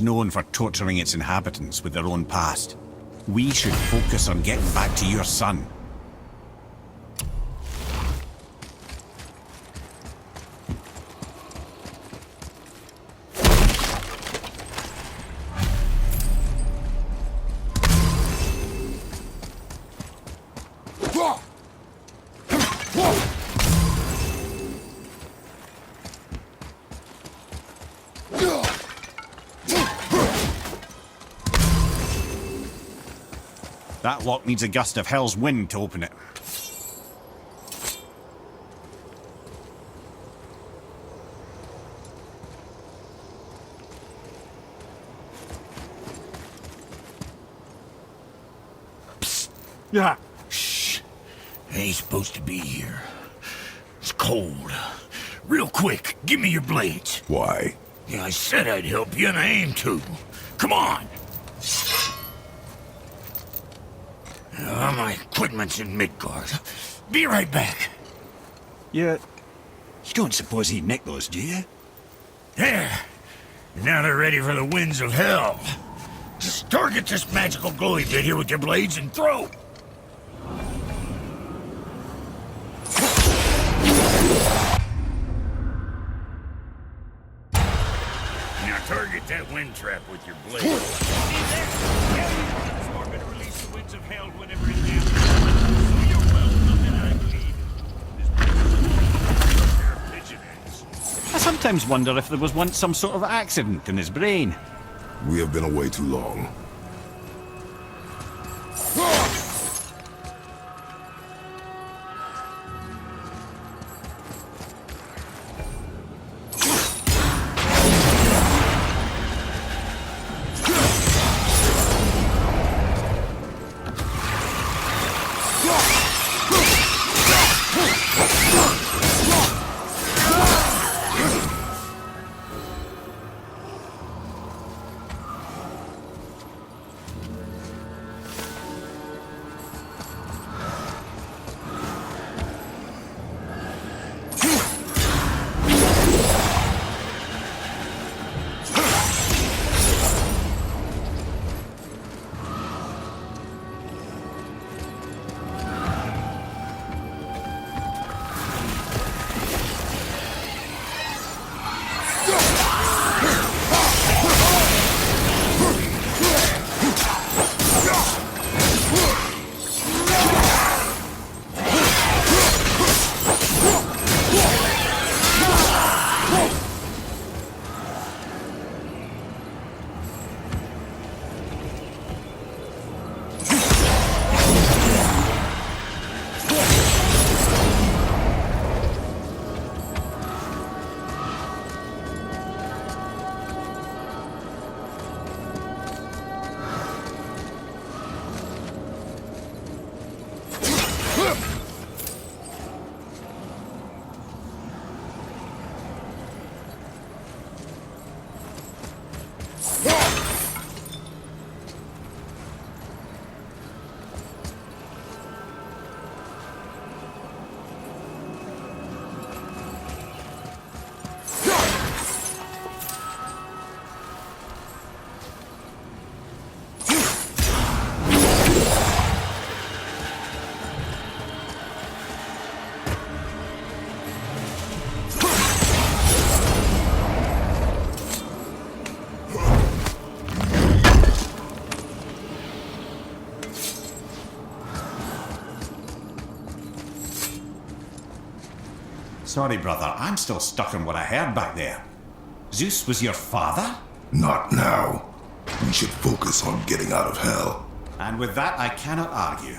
known for torturing its inhabitants with their own past. We should focus on getting back to your son. That lock needs a gust of hell's wind to open it. Psst. Yeah. Shh. Ain't supposed to be here. It's cold. Real quick, give me your blades. Why? Yeah, I said I'd help you, and I aim to. Come on. My equipment's in Midgard. Be right back. You don't suppose he'd nick those, do you? There. Now they're ready for the winds of hell. Just target this magical glowy bit here with your blades and throw. Now target that wind trap with your blade. See there? Yeah, we're gonna release the winds of hell whenever it happens. So you're welcome, and I believe I sometimes wonder if there was once some sort of accident in his brain. We have been away too long. Sorry, brother, I'm still stuck on what I heard back there. Zeus was your father? Not now. We should focus on getting out of hell. And with that, I cannot argue.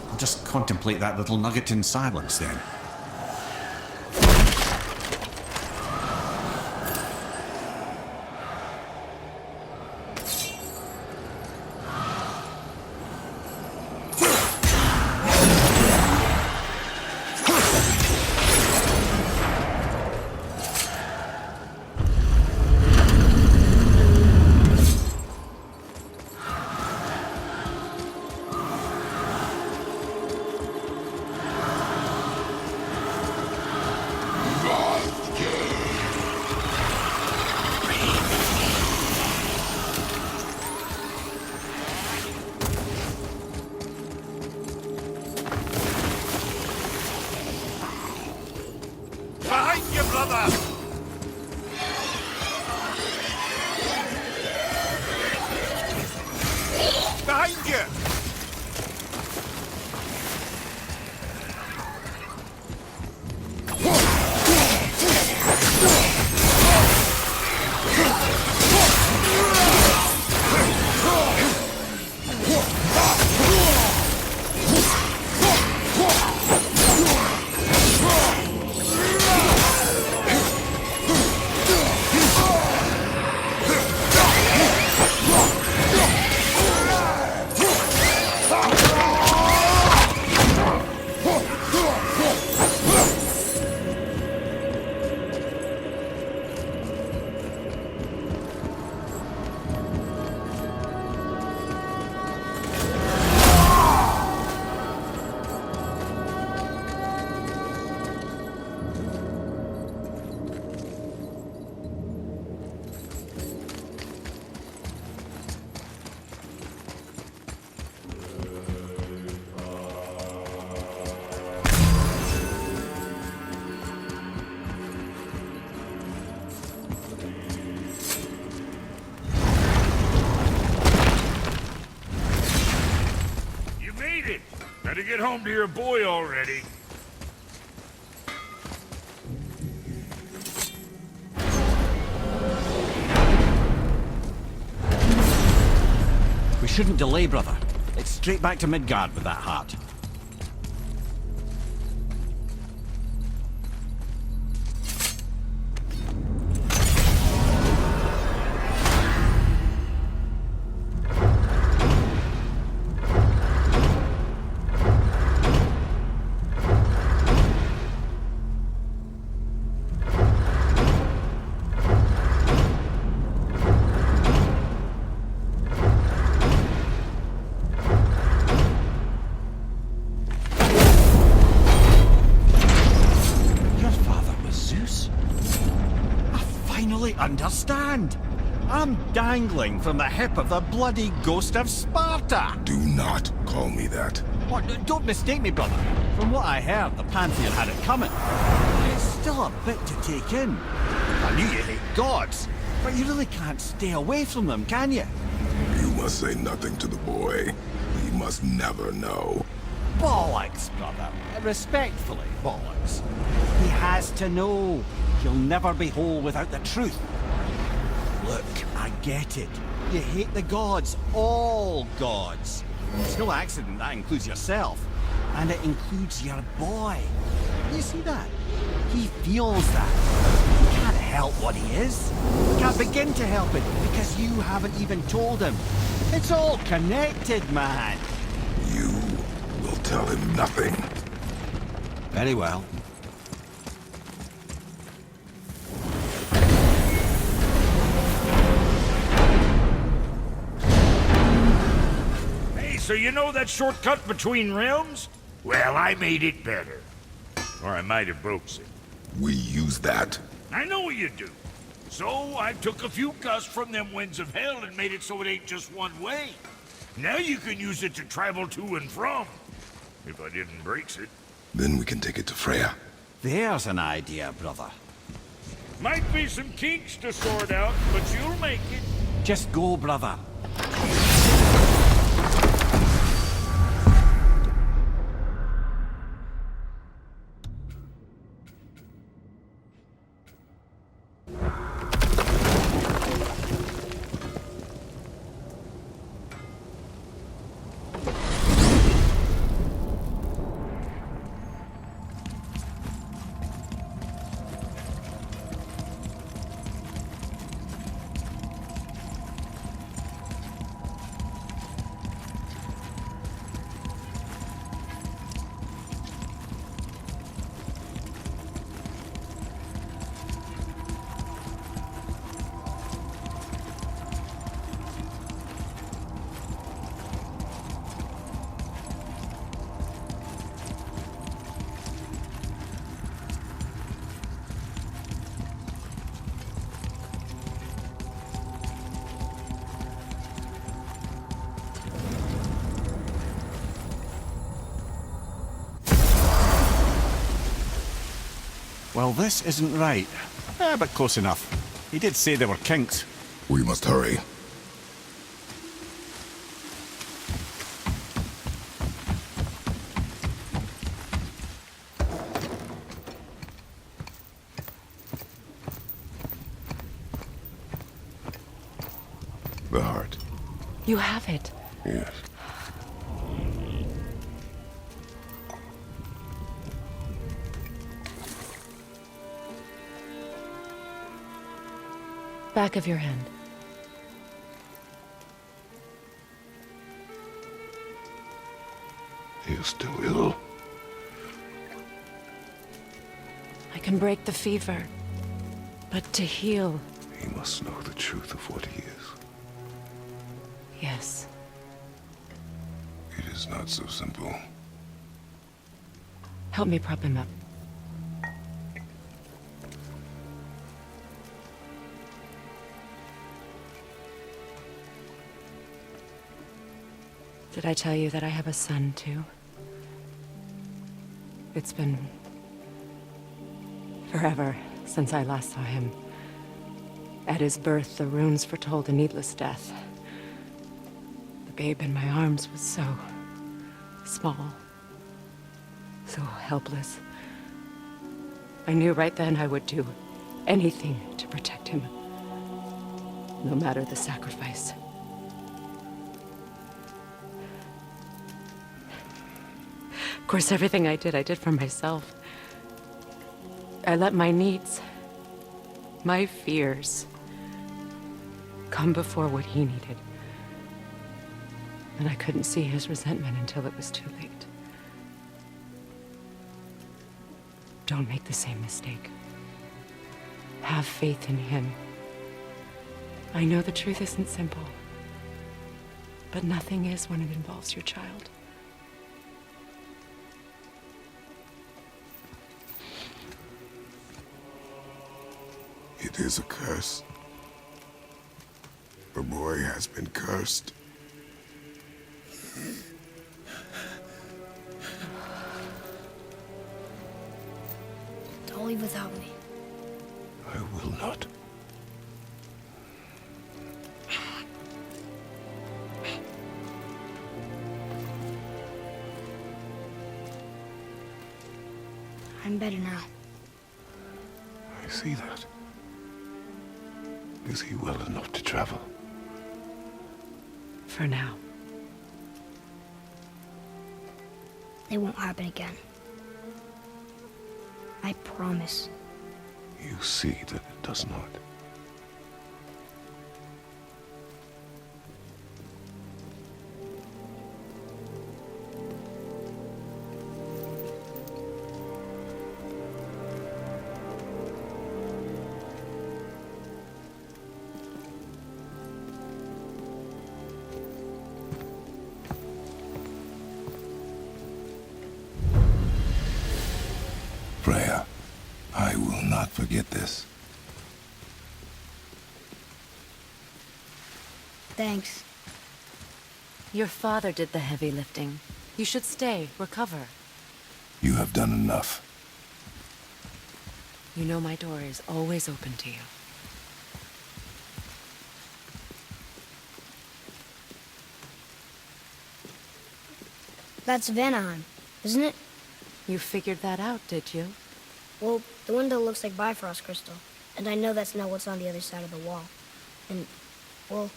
I'll just contemplate that little nugget in silence then. get home to your boy already. We shouldn't delay, brother. It's straight back to Midgard with that heart. Understand? I'm dangling from the hip of the bloody ghost of Sparta! Do not call me that. What? Don't mistake me, brother. From what I heard, the Pantheon had it coming. It's still a bit to take in. I knew you hate gods, but you really can't stay away from them, can you? You must say nothing to the boy. He must never know. Bollocks, brother. Respectfully, bollocks. He has to know. He'll never be whole without the truth. Look, I get it. You hate the gods. All gods. It's no accident that includes yourself. And it includes your boy. You see that? He feels that. He can't help what he is. He can't begin to help it because you haven't even told him. It's all connected, man. You will tell him nothing. Very well. So you know that shortcut between realms? Well, I made it better. Or I might have broke it. We use that. I know you do. So I took a few gusts from them winds of hell and made it so it ain't just one way. Now you can use it to travel to and from. If I didn't break it. Then we can take it to Freya. There's an idea, brother. Might be some kinks to sort out, but you'll make it. Just go, brother. Well, this isn't right. But close enough. He did say there were kinks. We must hurry. The heart. You have it. Yes. Back of your hand. He is still ill. I can break the fever. But to heal... He must know the truth of what he is. Yes. It is not so simple. Help me prop him up. Did I tell you that I have a son, too? It's been... forever since I last saw him. At his birth, the runes foretold a needless death. The babe in my arms was so... small. So helpless. I knew right then I would do anything to protect him. No matter the sacrifice. Of course, everything I did for myself. I let my needs, my fears, come before what he needed. And I couldn't see his resentment until it was too late. Don't make the same mistake. Have faith in him. I know the truth isn't simple, but nothing is when it involves your child. It is a curse. The boy has been cursed. Don't leave without me. I will not. I'm better now. I see that. Is he well enough to travel? For now. It won't happen again. I promise. You see that it does not. Freya, I will not forget this. Thanks. Your father did the heavy lifting. You should stay, recover. You have done enough. You know my door is always open to you. That's Vanaheim, isn't it? You figured that out, did you? Well, the window looks like Bifrost crystal, and I know that's not what's on the other side of the wall. And, well,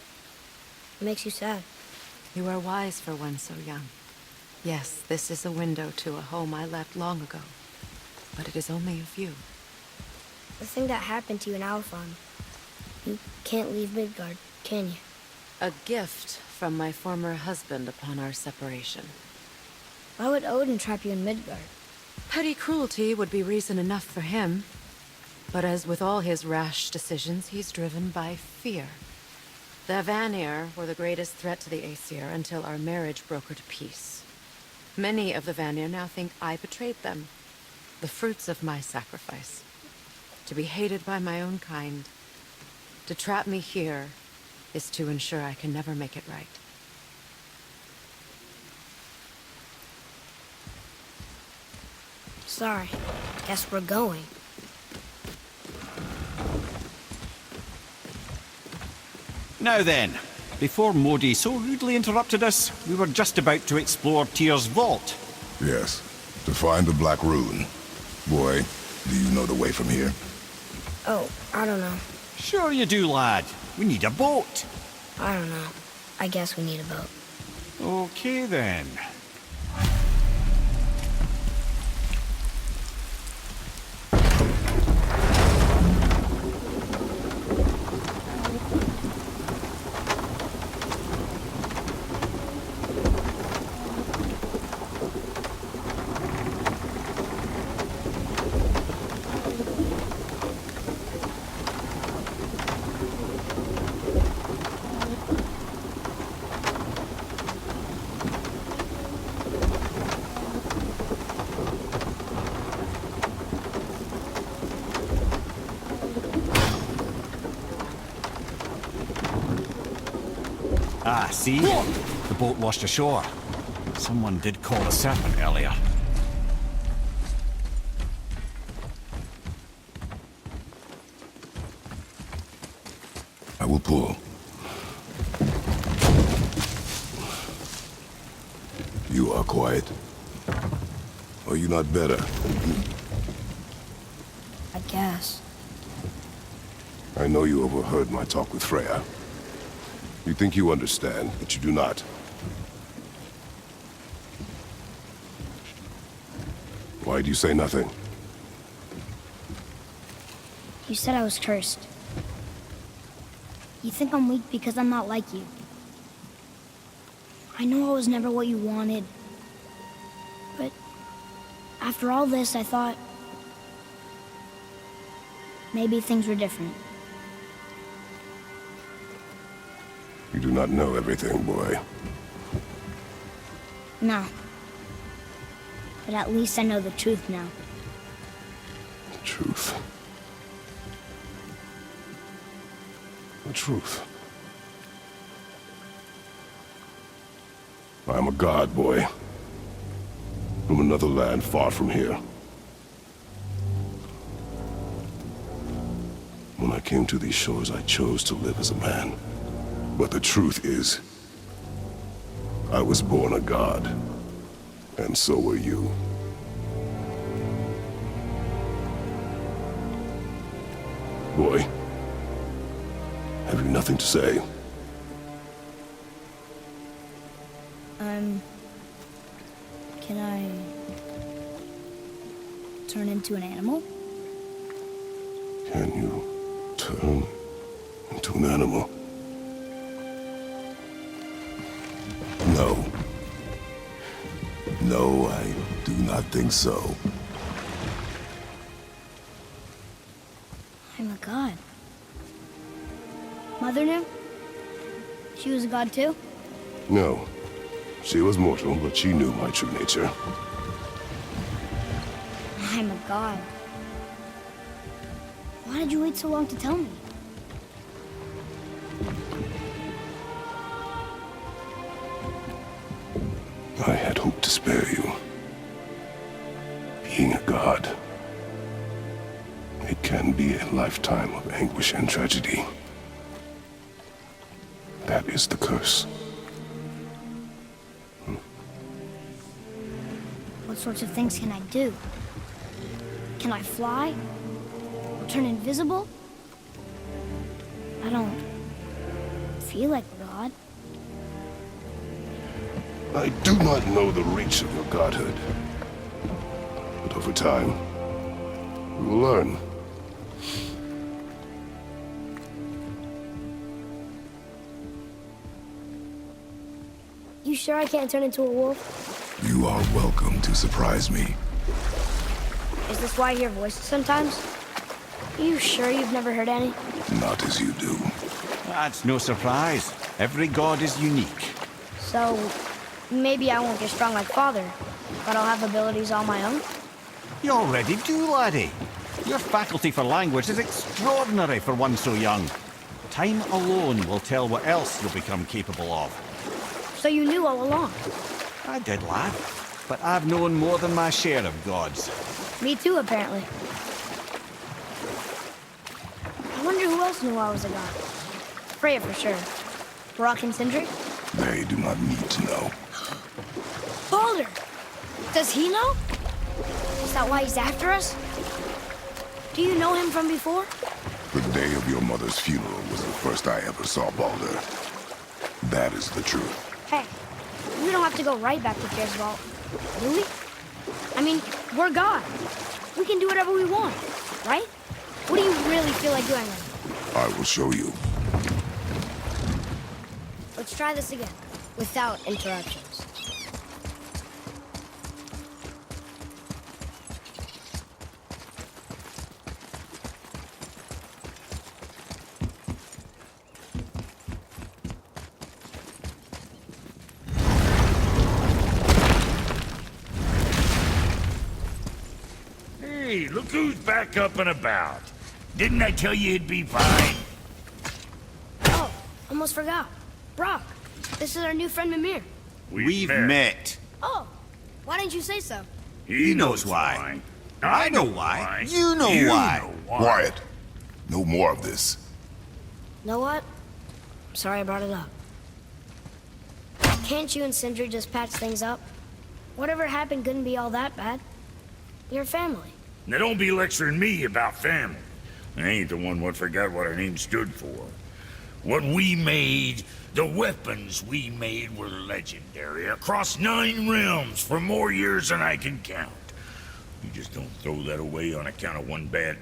it makes you sad. You are wise for one so young. Yes, this is a window to a home I left long ago. But it is only a view. The thing that happened to you in Alfheim, you can't leave Midgard, can you? A gift from my former husband upon our separation. Why would Odin trap you in Midgard? Petty cruelty would be reason enough for him. But as with all his rash decisions, he's driven by fear. The Vanir were the greatest threat to the Aesir until our marriage brokered peace. Many of the Vanir now think I betrayed them. The fruits of my sacrifice. To be hated by my own kind. To trap me here is to ensure I can never make it right. Sorry. Guess we're going. Now then, before Modi so rudely interrupted us, we were just about to explore Tyr's vault. Yes, to find the Black Rune. Boy, do you know the way from here? Oh, I don't know. Sure you do, lad. We need a boat. I don't know. I guess we need a boat. Okay then. Ah, see? The boat washed ashore. Someone did call a serpent earlier. I will pull. You are quiet. Are you not better? I guess. I know you overheard my talk with Freya. You think you understand, but you do not. Why do you say nothing? You said I was cursed. You think I'm weak because I'm not like you. I know I was never what you wanted. But after all this, I thought maybe things were different. You do not know everything, boy. No. But at least I know the truth now. The truth. The truth. I am a god, boy. From another land far from here. When I came to these shores, I chose to live as a man. But the truth is, I was born a god. And so were you. Boy, have you nothing to say? Can I turn into an animal? Can you turn into an animal? No. No, I do not think so. I'm a god. Mother knew? She was a god too? No. She was mortal, but she knew my true nature. I'm a god. Why did you wait so long to tell me? I had hoped to spare you. Being a god, it can be a lifetime of anguish and tragedy. That is the curse. What sorts of things can I do? Can I fly? Or turn invisible? I don't feel like a god. I do not know the reach of your godhood. But over time, we will learn. You sure I can't turn into a wolf? You are welcome to surprise me. Is this why I hear voices sometimes? Are you sure you've never heard any? Not as you do. That's no surprise. Every god is unique. So, maybe I won't get strong like Father, but I'll have abilities all my own? You already do, laddie. Your faculty for language is extraordinary for one so young. Time alone will tell what else you'll become capable of. So you knew all along? I did, lad. But I've known more than my share of gods. Me too, apparently. I wonder who else knew I was a god. Freya for sure. Brock and Sindri? They do not need to know. Baldur! Does he know? Is that why he's after us? Do you know him from before? The day of your mother's funeral was the first I ever saw Baldur. That is the truth. Hey, we don't have to go right back to Fierce Vault, do we? I mean, we're God. We can do whatever we want, right? What do you really feel like doing then? I will show you. Let's try this again, without interruptions. Hey, look who's back up and about. Didn't I tell you he'd be fine? Oh, almost forgot. Brock, this is our new friend Mimir. We've met. Oh, why didn't you say so? He knows why. I know why. You know why. know why. Quiet. No more of this. Know what? I'm sorry I brought it up. Can't you and Sindri just patch things up? Whatever happened couldn't be all that bad. Your family. Now don't be lecturing me about family. I ain't the one what forgot what our name stood for. What we made, the weapons we made were legendary across 9 realms for more years than I can count. You just don't throw that away on account of one bad...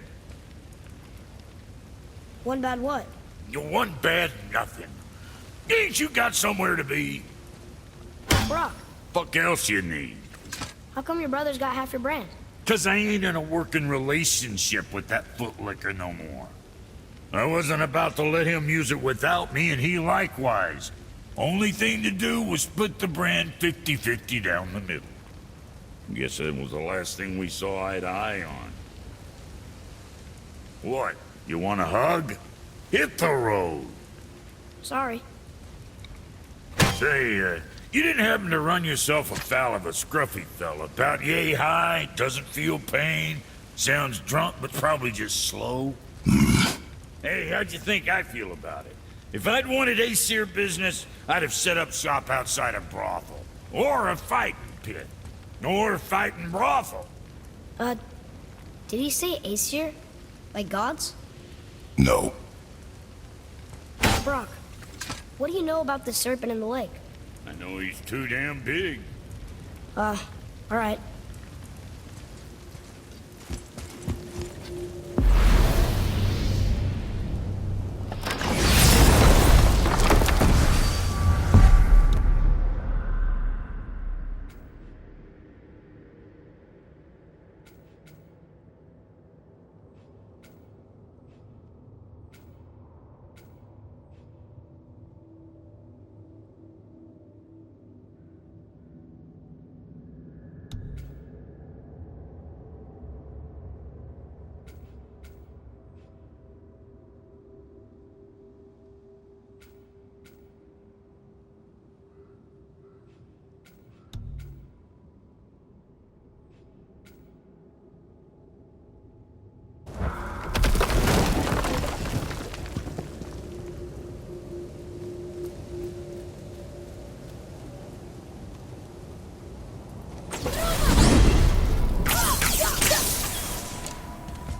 One bad what? One bad nothing. Ain't you got somewhere to be? Brock, Fuck else you need? how come your brother's got half your brand? 'Cause I ain't in a working relationship with that footlicker no more. I wasn't about to let him use it without me, and he likewise. Only thing to do was split the brand 50-50 down the middle. Guess that was the last thing we saw eye to eye on. What? You want a hug? Hit the road. Sorry. Say, you didn't happen to run yourself afoul of a scruffy fella, about yay high, doesn't feel pain, sounds drunk but probably just slow? Hey, how'd you think I feel about it? If I'd wanted Aesir business, I'd have set up shop outside a brothel. Or a fighting pit. Or a fighting brothel. Did he say Aesir? Like gods? No. Brock, what do you know about the serpent in the lake? I know he's too damn big. Alright.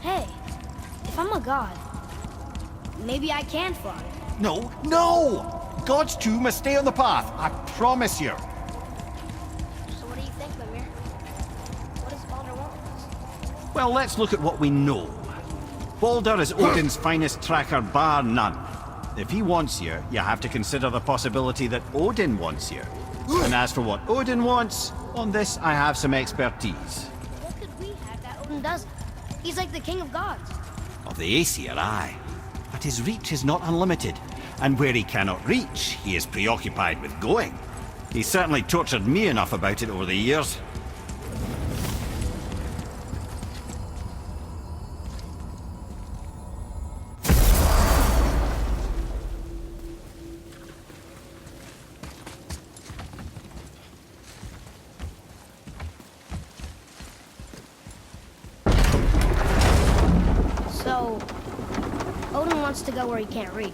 Hey, if I'm a god, maybe I can fly. No, no! God's two must stay on the path, I promise you. So what do you think, Mimir? What does Baldur want with us? Well, let's look at what we know. Baldur is Odin's finest tracker, bar none. If he wants you, you have to consider the possibility that Odin wants you. And as for what Odin wants, on this I have some expertise. What could we have that Odin doesn't? He's like the king of gods. Of the Aesir, aye. But his reach is not unlimited. And where he cannot reach, he is preoccupied with going. He's certainly tortured me enough about it over the years. So, Odin wants to go where he can't reach.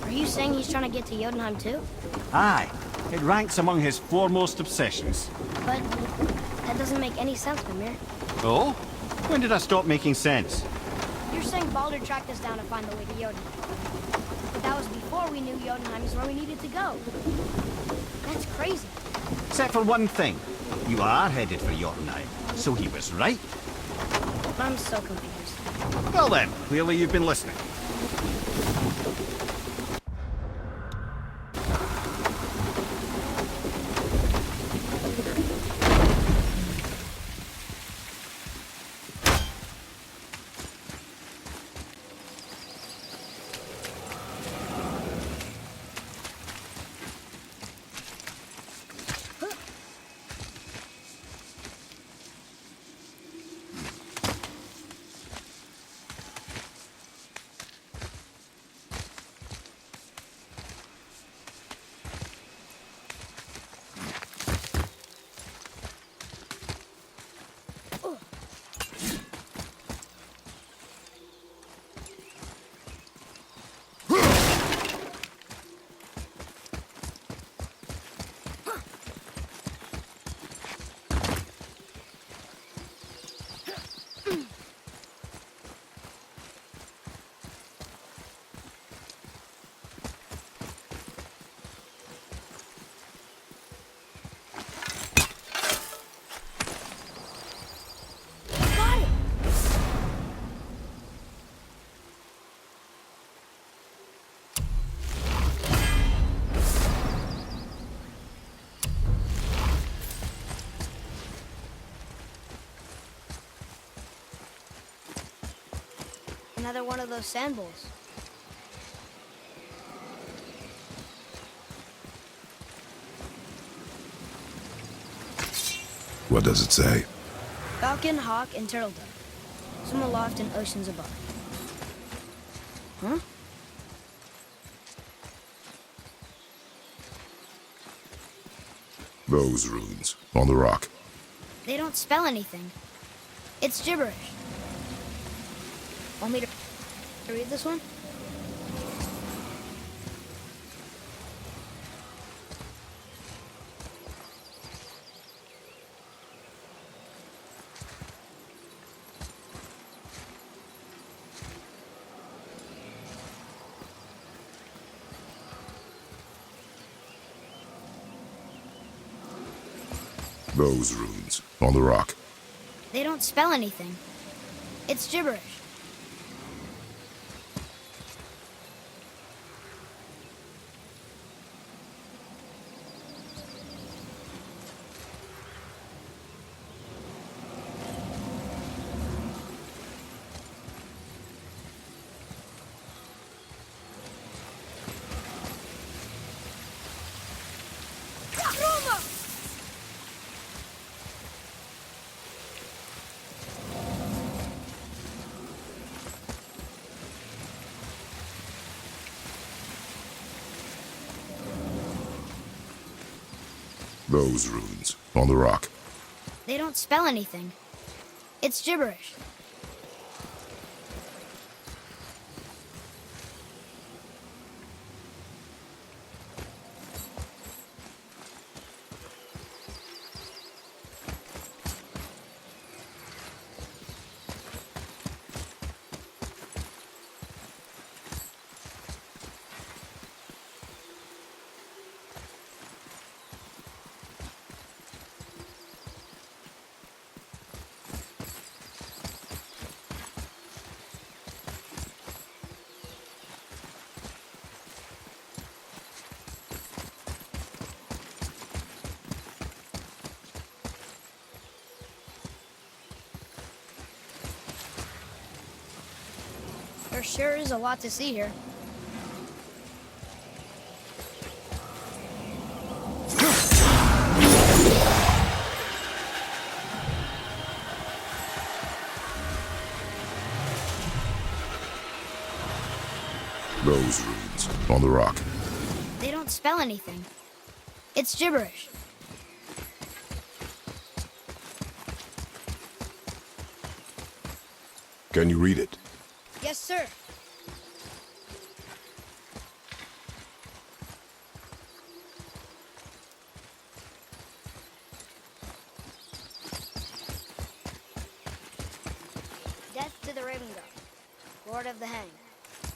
Are you saying he's trying to get to Jotunheim too? Aye, it ranks among his foremost obsessions. But that doesn't make any sense, Mimir. Oh? When did I stop making sense? You're saying Baldur tracked us down to find the way to Jotunheim. But that was before we knew Jotunheim is where we needed to go. That's crazy. Except for one thing. You are headed for Jotunheim, so he was right. I'm so confused. Well then, clearly you've been listening. another one of those sand bowls. What does it say? Falcon, hawk, and turtle dove. Swim aloft in oceans above. Huh? Those runes on the rock. They don't spell anything. It's gibberish. Want me to read this one? Those runes on the rock. They don't spell anything. It's gibberish. Those runes on the rock. They don't spell anything. It's gibberish. There sure is a lot to see here. Those runes on the rock. They don't spell anything. It's gibberish. Can you read it? Yes, sir. Death to the Raven God, Lord of the Hang.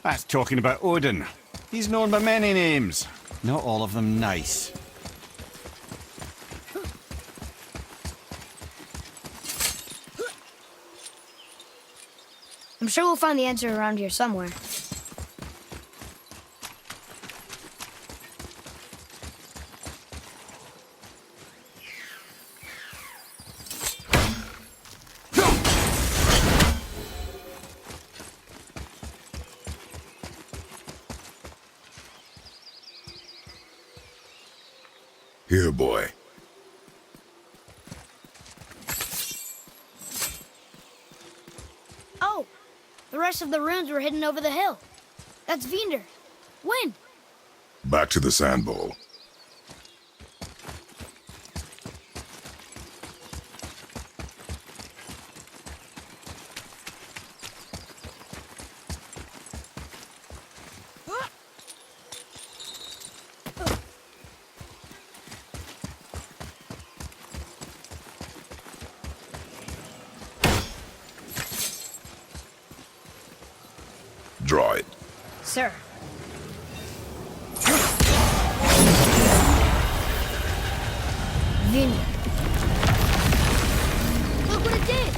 That's talking about Odin. He's known by many names. Not all of them nice. I'm sure we'll find the answer around here somewhere. Here, boy. Oh! The rest of the runes were hidden over the hill. That's Vinder. When? Back to the sand bowl. Draw it. Sir. Vinder. Look what it did!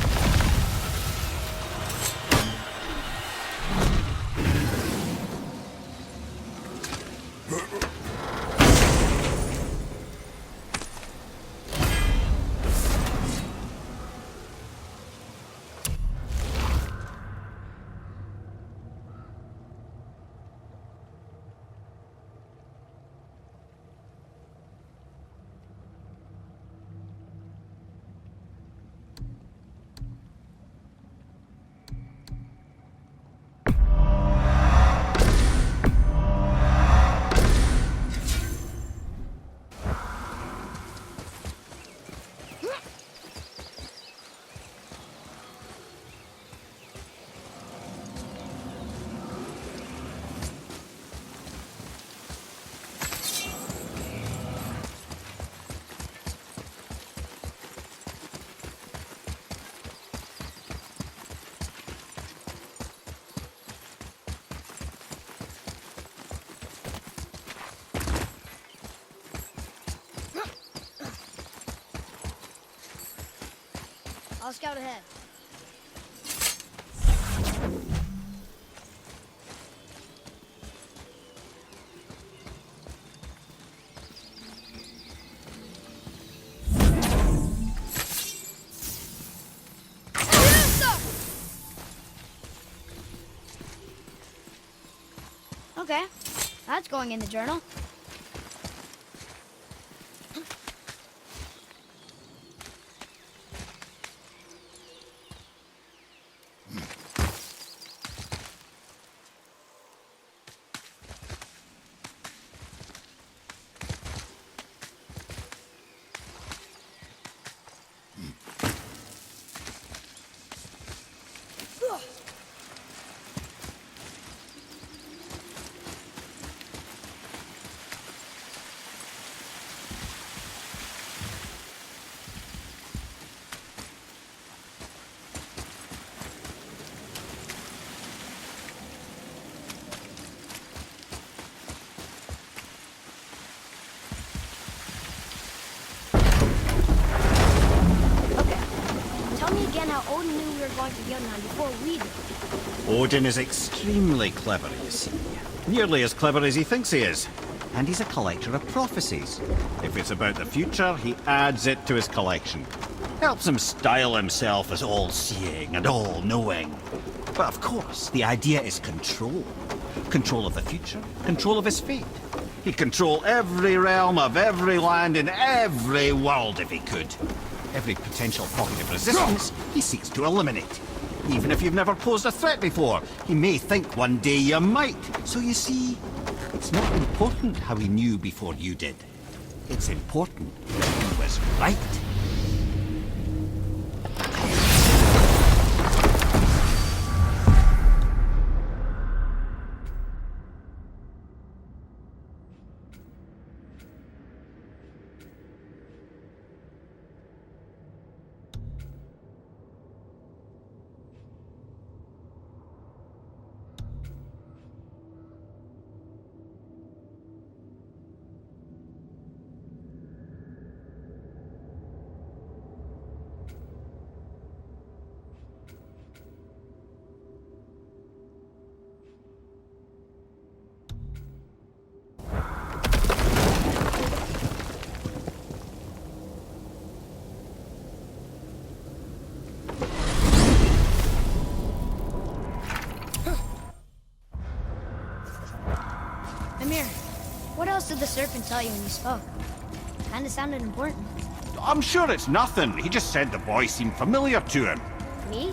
I'll scout ahead. Okay, that's going in the journal. Tell me again how Odin knew we were going to Jotunheim before we did. Odin is extremely clever, you see. Nearly as clever as he thinks he is. And he's a collector of prophecies. If it's about the future, he adds it to his collection. Helps him style himself as all-seeing and all-knowing. But of course, the idea is control. Control of the future, control of his fate. He'd control every realm of every land in every world if he could. Every potential pocket of resistance, he seeks to eliminate. Even if you've never posed a threat before, he may think one day you might. So you see, it's not important how he knew before you did. It's important that he was right. Mimir, what else did the serpent tell you when you spoke? Kinda sounded important. I'm sure it's nothing. He just said the boy seemed familiar to him. Me?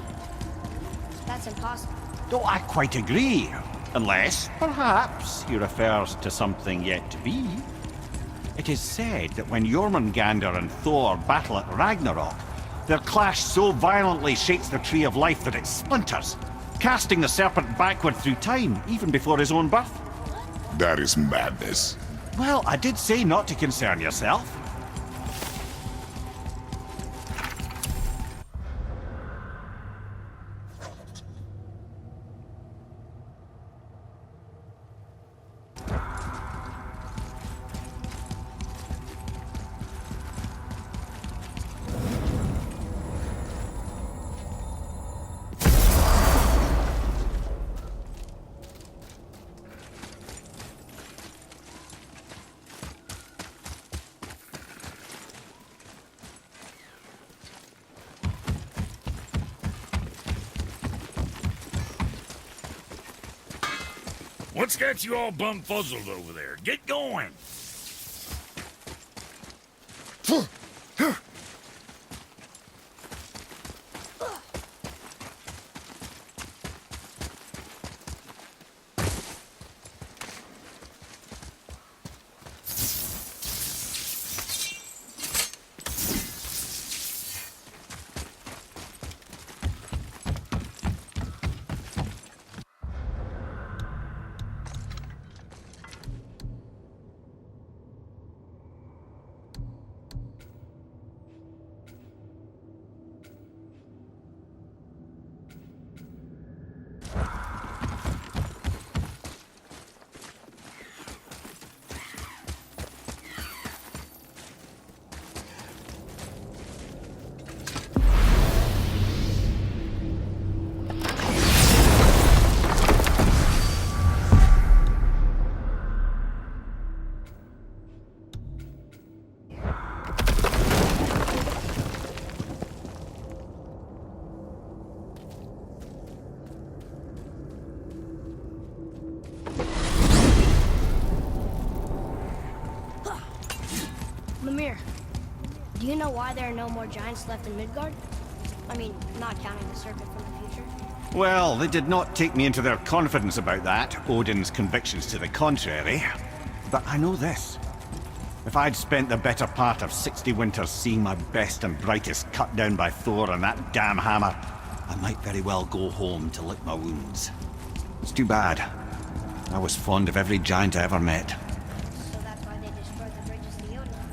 That's impossible. Oh, I quite agree. Unless, perhaps, he refers to something yet to be. It is said that when Jormungandr and Thor battle at Ragnarok, their clash so violently shakes the Tree of Life that it splinters, casting the serpent backward through time, even before his own birth. That is madness. Well, I did say not to concern yourself. What's got you all bumfuzzled over there? Get going! Mimir, do you know why there are no more giants left in Midgard? I mean, not counting the serpent from the future. Well, they did not take me into their confidence about that, Odin's convictions to the contrary. But I know this. If I'd spent the better part of 60 winters seeing my best and brightest cut down by Thor and that damn hammer, I might very well go home to lick my wounds. It's too bad. I was fond of every giant I ever met. So that's why they destroyed the bridges to Jotunheim.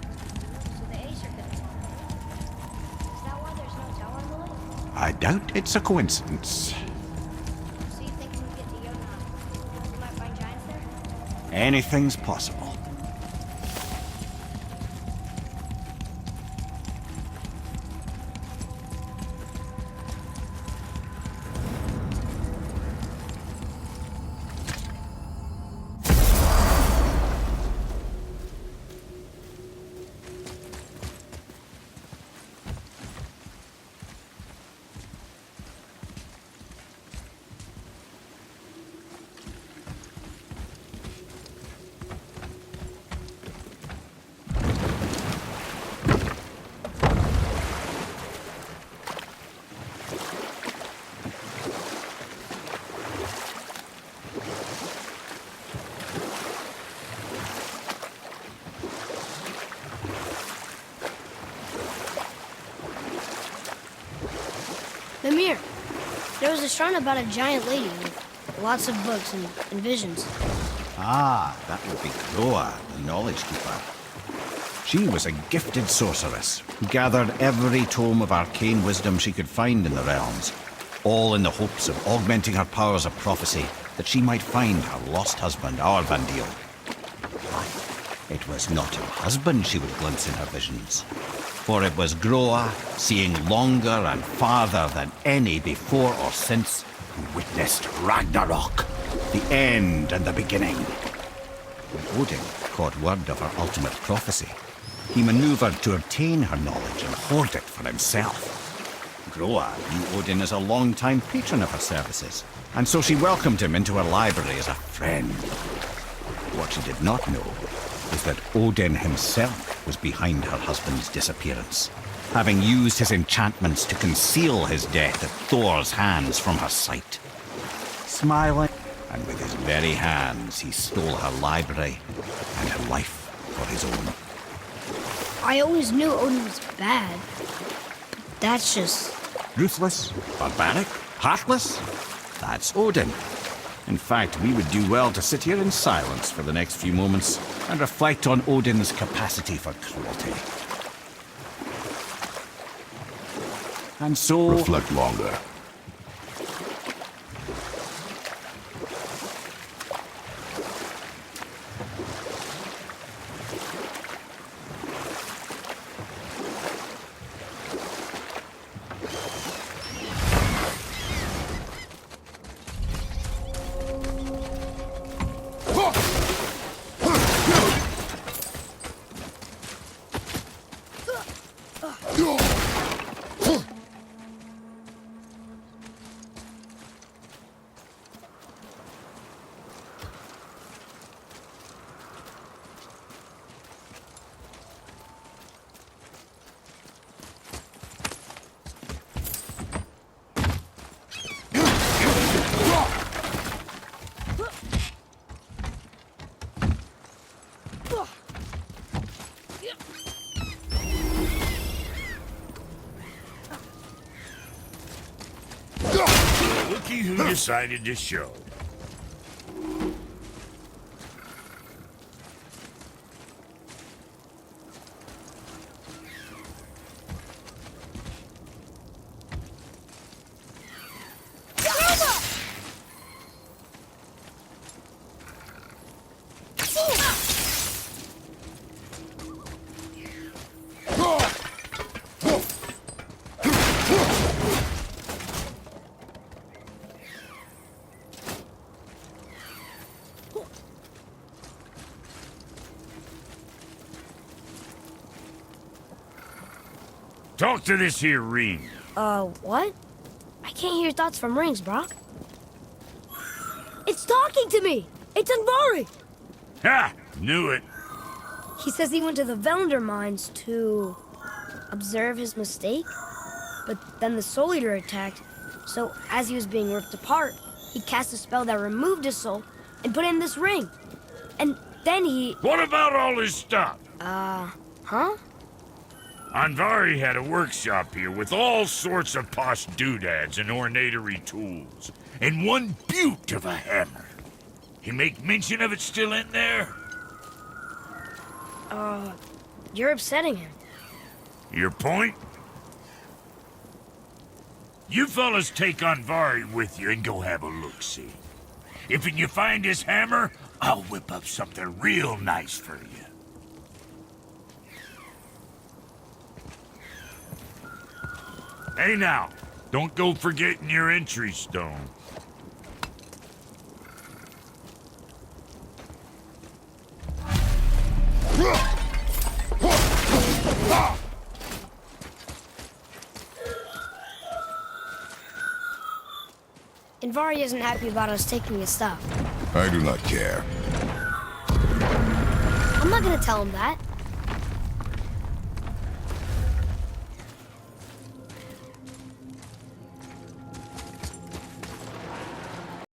So the Aesir could fall. Is that why there's no tower on the lake? I doubt it's a coincidence. So you think when we get to Jotunheim, we might find giants there? Anything's possible. Mimir, there was a shrine about a giant lady with lots of books and visions. Ah, that would be Groa, the Knowledge Keeper. She was a gifted sorceress who gathered every tome of arcane wisdom she could find in the realms, all in the hopes of augmenting her powers of prophecy that she might find her lost husband, Aurvandil. It was not her husband she would glimpse in her visions, for it was Groa, seeing longer and farther than any before or since, who witnessed Ragnarok, the end and the beginning. When Odin caught word of her ultimate prophecy, he maneuvered to obtain her knowledge and hoard it for himself. Groa knew Odin as a long-time patron of her services, and so she welcomed him into her library as a friend. What she did not know is that Odin himself was behind her husband's disappearance, having used his enchantments to conceal his death at Thor's hands from her sight. Smiling, and with his very hands he stole her library and her life for his own. I always knew Odin was bad. But that's just... Ruthless, barbaric, heartless? That's Odin. In fact, we would do well to sit here in silence for the next few moments and reflect on Odin's capacity for cruelty. And so... Reflect longer. Looky who decided to show. Talk to this here ring. What? I can't hear thoughts from rings, Brock. It's talking to me! It's Andvari! Ha! Knew it. He says he went to the Velnder mines to observe his mistake, but then the Soul Eater attacked, so as he was being ripped apart, he cast a spell that removed his soul and put it in this ring. And then he... What about all his stuff? Huh? Andvari had a workshop here with all sorts of posh doodads and ornatory tools, and one beaut of a hammer. He make mention of it still in there? You're upsetting him. Your point? You fellas take Andvari with you and go have a look-see. If you find his hammer, I'll whip up something real nice for you. Hey now, don't go forgetting your entry stone. Andvari isn't happy about us taking his stuff. I do not care. I'm not gonna tell him that.